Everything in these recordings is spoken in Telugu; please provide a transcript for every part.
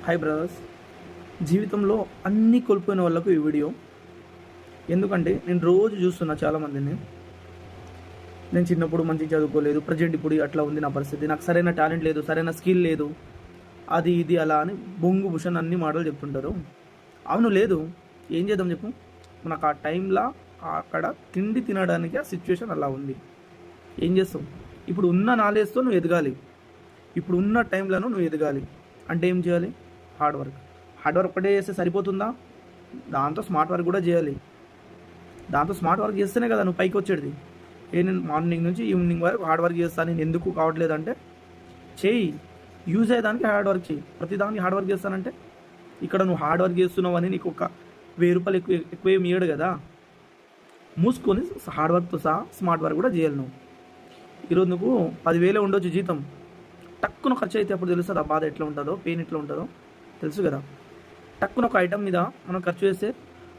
Hi brothers. జీవితంలో అన్నీ కోల్పోయిన వాళ్ళకు ఈ వీడియో. ఎందుకంటే నేను రోజు చూస్తున్నా చాలామందిని. నేను చిన్నప్పుడు మంచిగా చదువుకోలేదు, ప్రజెంట్ ఇప్పుడు అట్లా ఉంది నా పరిస్థితి, నాకు సరైన టాలెంట్ లేదు, సరైన స్కిల్ లేదు, అది ఇది అలా అని బొంగు భూషణ్ అన్ని మాటలు చెప్తుంటారు. అవును, లేదు, ఏం చేద్దాం చెప్పు. మనకు ఆ టైంలో అక్కడ తిండి తినడానికి ఆ సిచ్యువేషన్ అలా ఉంది. ఏం చేస్తావు? ఇప్పుడు ఉన్న నాలెడ్జ్తో నువ్వు ఎదగాలి, ఇప్పుడు ఉన్న టైంలో నువ్వు ఎదగాలి అంటే ఏం చేయాలి? హార్డ్ వర్క్ ఒకటే చేస్తే సరిపోతుందా? దాంతో స్మార్ట్ వర్క్ కూడా చేయాలి. దాంతో స్మార్ట్ వర్క్ చేస్తేనే కదా నువ్వు పైకి వచ్చేది. నేను మార్నింగ్ నుంచి ఈవినింగ్ వరకు హార్డ్ వర్క్ చేస్తాను, నేను ఎందుకు కావట్లేదంటే చేయి, యూజ్ అయ్యేదానికి హార్డ్ వర్క్ చేయి. ప్రతిదానికి హార్డ్ వర్క్ చేస్తానంటే ఇక్కడ నువ్వు హార్డ్ వర్క్ చేస్తున్నావు అని నీకు ఒక 1000 రూపాయలు ఎక్కువ ఏమి ఇయ్యడు కదా. మూసుకొని హార్డ్ వర్క్తో సహా స్మార్ట్ వర్క్ కూడా చేయాలి. నువ్వు ఈరోజు నువ్వు 10,000 ఉండొచ్చు జీతం, టక్కున ఖర్చు అయితే అప్పుడు తెలుస్తుంది ఆ బాధ ఎట్లా ఉంటుందో, పెయిన్ ఎట్లా ఉంటుందో తెలుసు కదా. టక్కున ఒక ఐటమ్ మీద మనం ఖర్చు చేస్తే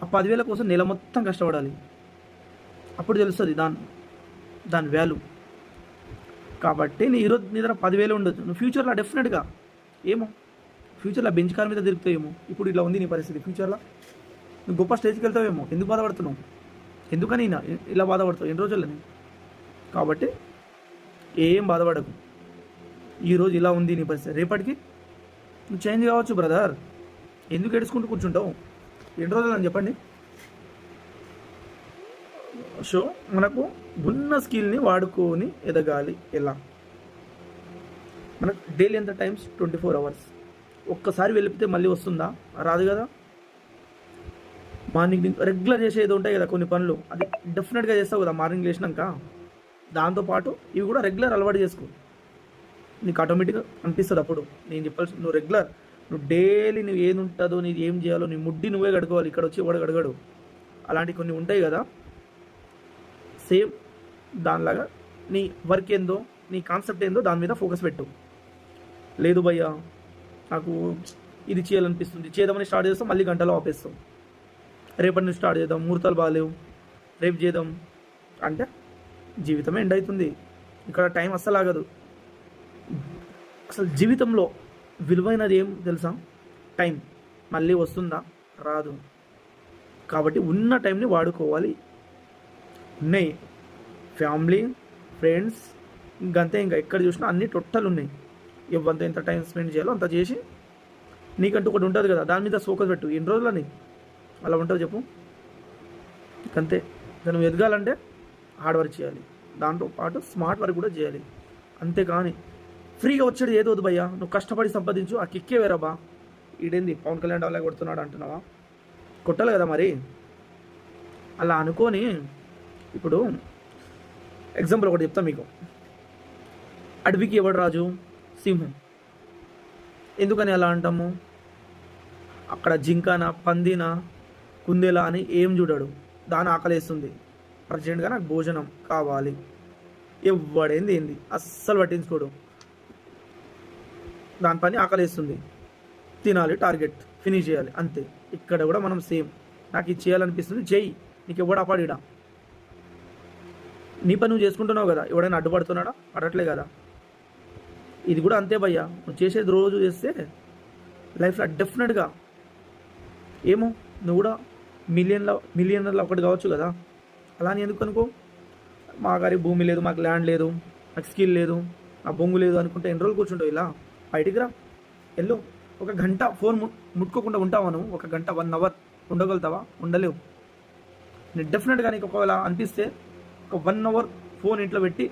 ఆ 10,000 కోసం నెల మొత్తం కష్టపడాలి, అప్పుడు తెలుస్తుంది దాని వాల్యూ. కాబట్టి నీ ఈరోజు నీ దగ్గర 10,000 ఉండొచ్చు, నువ్వు ఫ్యూచర్లో డెఫినెట్గా ఏమో ఫ్యూచర్లో బెంచ్ కార్ మీద తిరుగుతావేమో. ఇప్పుడు ఇలా ఉంది నీ పరిస్థితి, ఫ్యూచర్లో నువ్వు గొప్ప స్టేజ్కి వెళ్తావేమో. ఎందుకు బాధపడుతున్నావు? ఎందుకని ఇలా బాధపడతావు ఎన్ని రోజులని? కాబట్టి ఏం బాధపడకు. ఈరోజు ఇలా ఉంది నీ పరిస్థితి, రేపటికి నువ్వు చేంజ్ కావచ్చు బ్రదర్. ఎందుకు ఏడుచుకుంటూ కూర్చుంటావు? ఎన్ని రోజులు అని చెప్పండి. సో మనకు ఉన్న స్కిల్ని వాడుకొని ఎదగాలి. ఎలా? మనకు డైలీ ఎంత టైమ్స్? 24 అవర్స్. ఒక్కసారి వెళ్ళిపోతే మళ్ళీ వస్తుందా? రాదు కదా. మార్నింగ్ రెగ్యులర్ చేసేది ఉంటాయి కదా కొన్ని పనులు, అది డెఫినెట్గా చేస్తావు కదా మార్నింగ్ చేసినాక. దాంతోపాటు ఇవి కూడా రెగ్యులర్ అలవాటు చేసుకో, నీకు ఆటోమేటిక్గా అనిపిస్తుంది. అప్పుడు నేను చెప్పాల్సి, నువ్వు డైలీ నువ్వు ఏది ఉంటుందో, నీకు ఏం చేయాలో నీ ముడ్డి నువ్వే గడుకోవాలి. ఇక్కడ వచ్చి ఎవడు గడగడు. అలాంటివి కొన్ని ఉంటాయి కదా, సేమ్ దానిలాగా నీ వర్క్ ఏందో, నీ కాన్సెప్ట్ ఏందో దాని మీద ఫోకస్ పెట్టు. లేదు భయ్యా నాకు ఇది చేయాలనిపిస్తుంది, చేద్దామని స్టార్ట్ చేస్తాం, మళ్ళీ గంటలో ఆపేస్తాం. రేపటి నుంచి స్టార్ట్ చేద్దాం, ముహూర్తాలు బాగాలేవు, రేపు చేద్దాం అంటే జీవితమే ఎండ్ అవుతుంది. ఇక్కడ టైం అస్సలు ఆగదు. అసలు జీవితంలో విలువైనది ఏం తెలుసా? టైం. మళ్ళీ వస్తుందా? రాదు. కాబట్టి ఉన్న టైంని వాడుకోవాలి. ఉన్నాయి ఫ్యామిలీ, ఫ్రెండ్స్, ఇంకంతే. ఇంకా ఎక్కడ చూసినా అన్ని టోటల్ ఉన్నాయి. ఇవ్వంత ఎంత టైం స్పెండ్ చేయాలో అంత చేసి నీకంటూ ఒకటి ఉంటుంది కదా, దాని మీద ఫోకస్ పెట్టు. ఎన్ని రోజులని అలా ఉంటుంది చెప్పు. ఇంకంతే. నువ్వు ఎదగాలంటే హార్డ్ వర్క్ చేయాలి, దాంతో పాటు స్మార్ట్ వర్క్ కూడా చేయాలి. అంతేకాని ఫ్రీగా వచ్చేది ఏదో వద్దు భయ్యా. నువ్వు కష్టపడి సంపాదించు, ఆ కిక్కే వేరబ్బా. ఈడేంది పవన్ కళ్యాణ్ డబ్బులే కొడుతున్నాడు అంటున్నావా? కొట్టాలి కదా మరి. అలా అనుకొని ఇప్పుడు ఎగ్జాంపుల్ ఒకటి చెప్తాను మీకు. అడవికి ఎవడు రాజు? సింహం. ఎందుకని అలా అంటాము? అక్కడ జింకనా, పందినా, కుందేలా అని ఏం చూడాడు, దాని ఆకలేస్తుంది, ప్రజెంట్గా నాకు భోజనం కావాలి. ఎవడేంది అస్సలు పట్టించుకోడు. దాని పని ఆకలేస్తుంది, తినాలి, టార్గెట్ ఫినిష్ చేయాలి, అంతే. ఇక్కడ కూడా మనం సేమ్. నాకు ఇది చేయాలనిపిస్తుంది, చెయ్యి. నీకు ఎవడు అపాడిడా? నీ పని నువ్వు చేసుకుంటున్నావు కదా, ఎవడైనా అడ్డుపడుతున్నాడా? పడట్లే కదా. ఇది కూడా అంతే భయ్యా. నువ్వు చేసేది రోజు చేస్తే లైఫ్లో డెఫినెట్గా ఏమో నువ్వు కూడా మిలియనర్లో ఒకటి కావచ్చు కదా. అలా అని ఎందుకు అనుకో. మా గారి భూమి లేదు, మాకు ల్యాండ్ లేదు, నాకు స్కిల్ లేదు, ఆ బొంగు లేదు అనుకుంటే ఎన్ని రోజులు కూర్చుంటావు? ఇలా బయటికి రా, వెళ్ళు. ఒక గంట ఫోన్ ముట్టుకోకుండా ఉంటావా నువ్వు? ఒక గంట 1 అవర్ ఉండగలుగుతావా? ఉండలేవు. నేను డెఫినెట్గా నీకు ఒకవేళ అనిపిస్తే ఒక 1 అవర్ ఫోన్ ఇంట్లో పెట్టి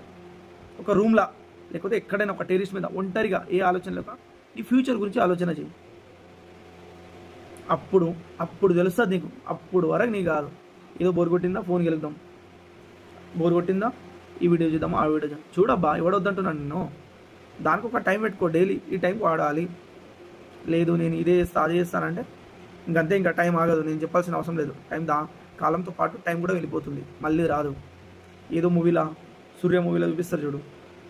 ఒక రూమ్లా లేకపోతే ఎక్కడైనా ఒక టెర్రస్ మీద ఒంటరిగా ఏ ఆలోచన లేక ఈ ఫ్యూచర్ గురించి ఆలోచన చేయి. అప్పుడు తెలుస్తుంది నీకు. అప్పుడు వరకు నీకు కాదు, ఏదో బోర్ కొట్టిందా ఫోన్కి వెళ్దాం, బోర్ కొట్టిందా ఈ వీడియో చూద్దాం, ఆ వీడియో చూద్దాం. చూడబ్బా, ఎవడొద్దంటున్నాను నేను. దానికి ఒక టైం పెట్టుకో, డైలీ ఈ టైంకి వాడాలి. లేదు నేను ఇదే చేస్తా అదే చేస్తానంటే ఇంకంతే. ఇంకా టైం ఆగదు, నేను చెప్పాల్సిన అవసరం లేదు. కాలంతో పాటు టైం కూడా వెళ్ళిపోతుంది, మళ్ళీ రాదు. ఏదో మూవీలా, సూర్య మూవీలో చూపిస్తారు చూడు,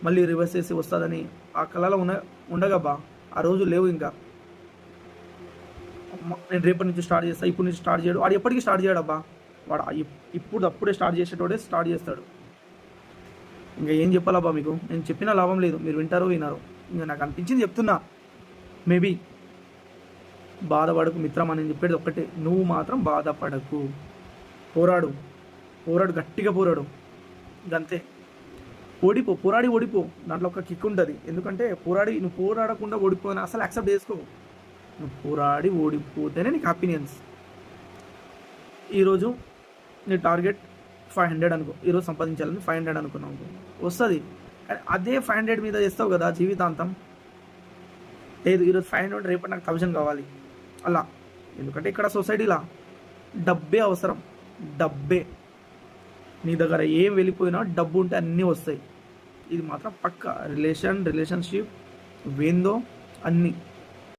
మళ్ళీ రివర్స్ చేసి వస్తుందని. ఆ కళలో ఉండగబ్బా, ఆ రోజు లేవు. ఇంకా నేను రేపటి నుంచి స్టార్ట్ చేస్తాను, ఇప్పుడు నుంచి స్టార్ట్ చేయడు. వాడు ఎప్పటికీ స్టార్ట్ చేయడబ్బా. వాడు అప్పుడే స్టార్ట్ చేసేటోడే స్టార్ట్ చేస్తాడు. ఇంకా ఏం చెప్పాలబ్బా మీకు? నేను చెప్పినా లాభం లేదు, మీరు వింటారో వినారో. ఇంకా నాకు అనిపించింది చెప్తున్నా. మేబీ బాధపడకు మిత్రమా, నేను చెప్పేది ఒక్కటే, నువ్వు మాత్రం బాధపడకు. పోరాడు, పోరాడు, గట్టిగా పోరాడు, ఇంకంతే. ఓడిపో, పోరాడి ఓడిపో, దాంట్లో ఒక కిక్ ఉంటుంది. ఎందుకంటే నువ్వు పోరాడకుండా ఓడిపోయినా అసలు యాక్సెప్ట్ చేసుకో. నువ్వు పోరాడి ఓడిపోతేనే నీకు హ్యాపీనెస్. ఈరోజు నీ టార్గెట్ 500 అనుకో, ఈరోజు సంపాదించాలని 500 అనుకున్నావు అనుకో, వస్తుంది. కానీ అదే 500 మీద చేస్తావు కదా జీవితాంతం. లేదు ఈరోజు 500, రేపటి నాకు 1000 కావాలి అలా. ఎందుకంటే ఇక్కడ సొసైటీలా డబ్బే అవసరం, డబ్బే. నీ దగ్గర ఏం వెళ్ళిపోయినా డబ్బు ఉంటే అన్నీ వస్తాయి. ఇది మాత్రం పక్క. రిలేషన్షిప్ ఏందో అన్నీ